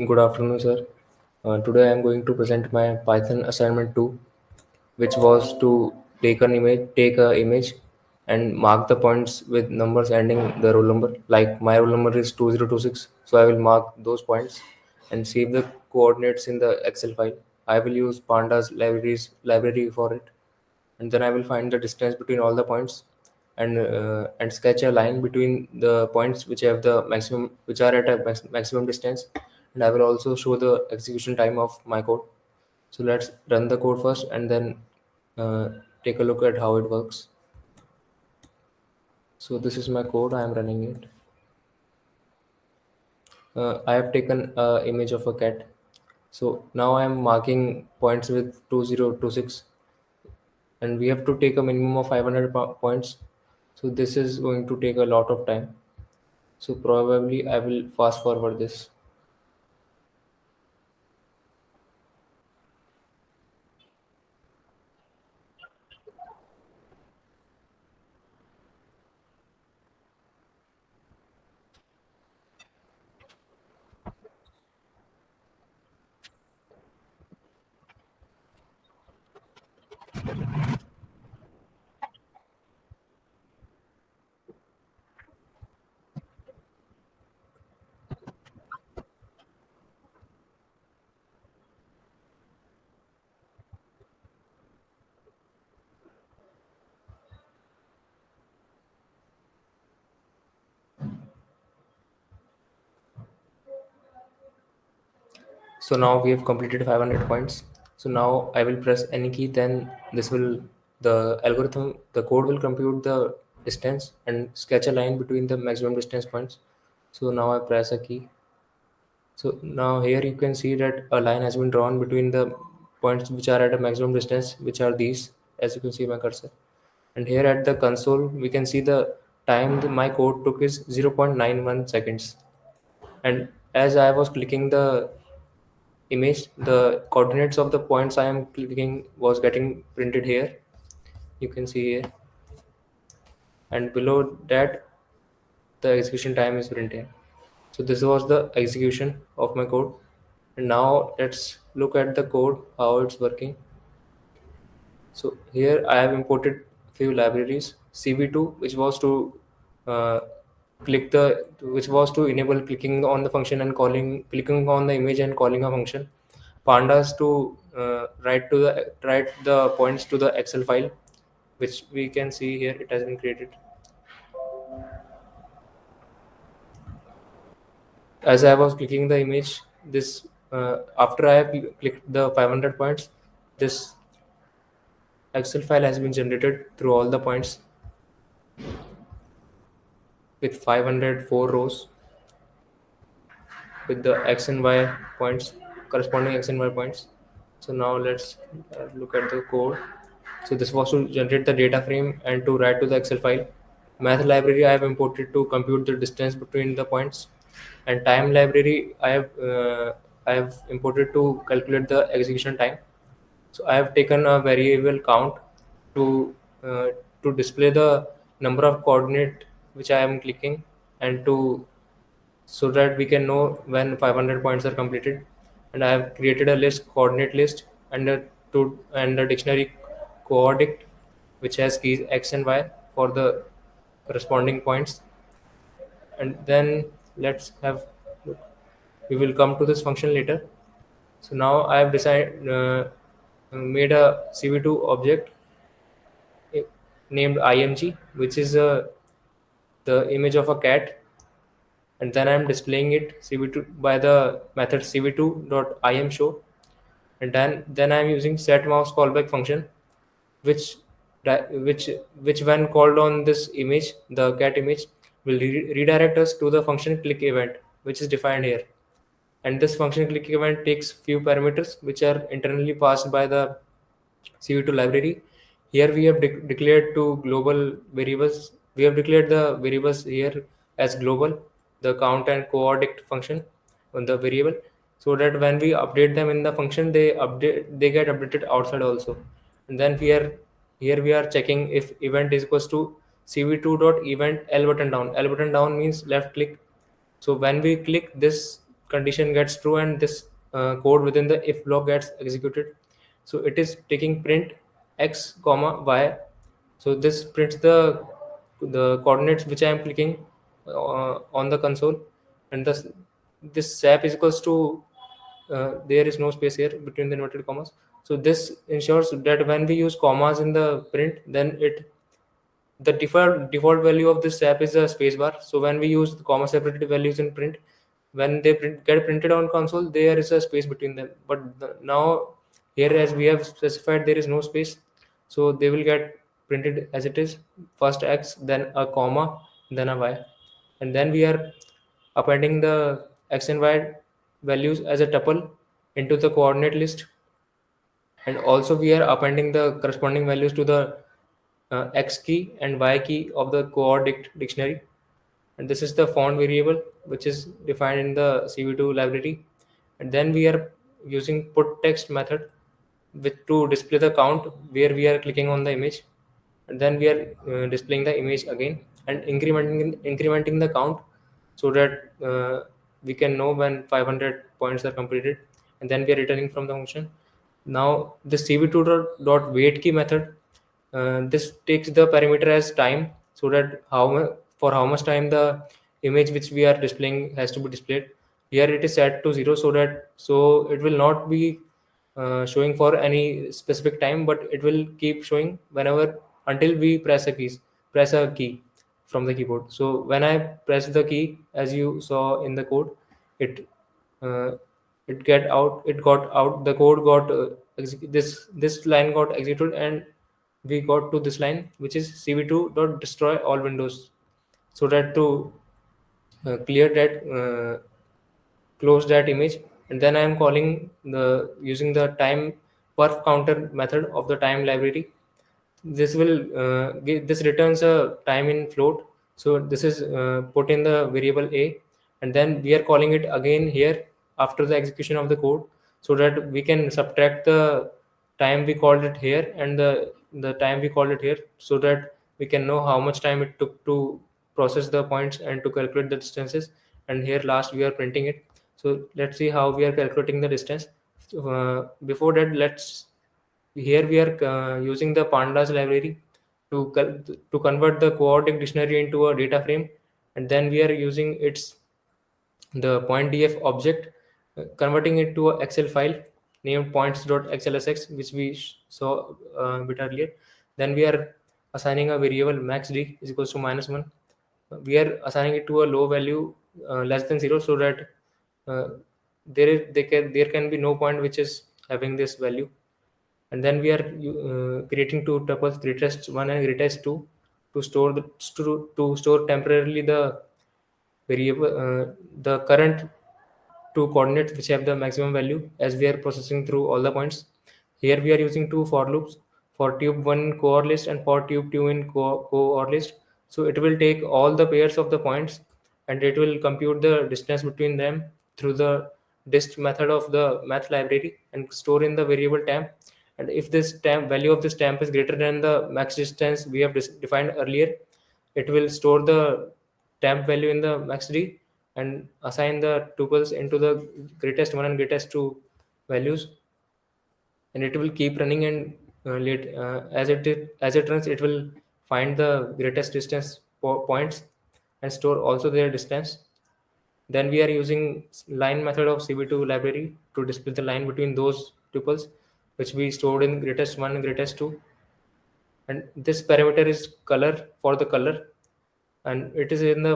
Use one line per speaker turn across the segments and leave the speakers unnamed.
Good afternoon, sir. Today I am going to present my Python assignment 2, which was to take a image and mark the points with numbers ending the roll number. Like my roll number is 2026, so I will mark those points and save the coordinates in the Excel file. I will use Pandas library for it, and then I will find the distance between all the points and sketch a line between the points which have the maximum which are at a maximum distance, and I will also show the execution time of my code. So let's run the code first and then uh, take a look at how it works. So this is my code. I am running it. I have taken a image of a cat. So now I am marking points with 2026, and we have to take a minimum of 500 points. So this is going to take a lot of time. So probably I will fast forward this. So now we have completed 500 points. So now I will press any key, then the algorithm, the code will compute the distance and sketch a line between the maximum distance points. So now I press a key. So now here you can see that a line has been drawn between the points which are at a maximum distance, which are these, as you can see my cursor. And here at the console, we can see the time my code took is 0.91 seconds. And as I was clicking the image, the coordinates of the points I am clicking was getting printed here. You can see here, and below that, the execution time is printed. So this was the execution of my code. And now let's look at the code, how it's working. So here I have imported few libraries. CV2, uh, which was to enable clicking on the function and clicking on the image and calling a function. Pandas to write the points to the Excel file, which we can see here. It has been created. As I was clicking the image, this after I have clicked the 500 points, this Excel file has been generated through all the points with 504 rows with the x and y points, corresponding x and y points. So now let's look at the code. So this was to generate the data frame and to write to the Excel file. Math library I have imported to compute the distance between the points, and time library I have imported to calculate the execution time. So I have taken a variable count to uh, to display the number of coordinate which I am clicking, and to so that we can know when 500 points are completed. And I have created a coordinate list, and a dictionary coordinate which has keys x and y for the corresponding points. And then let's have we will come to this function later. So now I have decided made a CV2 object eh, named img, which is the image of a cat, and then I'm displaying it cv2 by the method cv2.imshow. And then I'm using set mouse callback function, which which when called on this image, the cat image, will redirect us to the function click event, which is defined here. And this function click event takes few parameters which are internally passed by the CV2 library. Here we have declared two global variables. We have declared the variables here as global, the count and coordinate function on the variable, so that when we update them in the function, they get updated outside also. And then here we are checking if event is equals to cv2 dot event l button down. L button down means left click. So when we click this condition gets true and this code within the if block gets executed. So it is taking print x comma y. So this prints the coordinates which I am clicking on the console, and this sap is equals to there is no space here between the inverted commas. So this ensures that when we use commas in the print, then the default value of this sap is a spacebar. So when we use the comma separated values in print, when they get printed on console, there is a space between them. But now here, as we have specified, there is no space, so they will get printed as it is: first x, then a comma, then a y, and then we are appending the x and y values as a tuple into the coordinate list, and also we are appending the corresponding values to the x key and y key of the coord dictionary. And this is the font variable which is defined in the cv2 library. And then we are using put text method with to display the count where we are clicking on the image, and then we are displaying the image again and incrementing the count, so that we can know when 500 points are completed, and then we are returning from the function. Now the cv2.wait key method, this takes the parameter as time, so that for how much time the image which we are displaying has to be displayed. Here it is set to 0, so it will not be showing for any specific time, but it will keep showing whenever until we press a key from the keyboard. So when I press the key, as you saw in the code, it uh, it got out, the code got this line got executed, and we got to this line which is cv2 dot destroy all windows, so that to clear that close that image. And then I am calling the using the time perf counter method of the time library. This will this returns a time in float. So this is put in the variable a, and then we are calling it again here after the execution of the code, so that we can subtract the time we called it here and the time we called it here, so that we can know how much time it took to process the points and to calculate the distances. And here last we are printing it. So let's see how we are calculating the distance. So, before that, let's here we are using the pandas library to convert the coordic dictionary into a data frame, and then we are using its the point df object, converting it to a excel file named points.xlsx, which we saw a bit earlier. Then we are assigning a variable maxd is equals to -1. We are assigning it to a low value less than 0, so that uh, there can be no point which is having this value. And then we are creating two tuples, greatest 1 and greatest 2, to store to store temporarily the variable the current two coordinates which have the maximum value, as we are processing through all the points. Here we are using two for loops, for tube 1 core list and for tube 2 in core list. So it will take all the pairs of the points, and it will compute the distance between them through the dist method of the math library and store in the variable temp. And if this temp value of this temp is greater than the max distance we have defined earlier, it will store the temp value in the maxd and assign the tuples into the greatest 1 and greatest 2 values, and it will keep running. And as it runs, it will find the greatest distance points and store also their distance. Then we are using line method of cv2 library to display the line between those tuples which we stored in greatest 1 and greatest 2. And this parameter is color for the color, and it is in the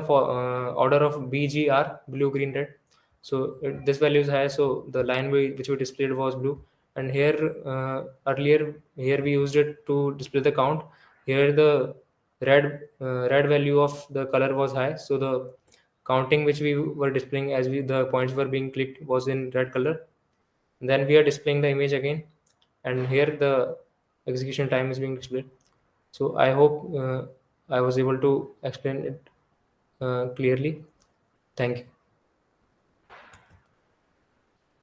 order of bgr, blue green red. So this value is high, so the line which we displayed was blue. And here earlier here we used it to display the count. Here the red value of the color was high, so the counting which we were displaying as the points were being clicked was in red color. And then we are displaying the image again, and here the execution time is being displayed. So I hope I was able to explain it clearly. Thank you.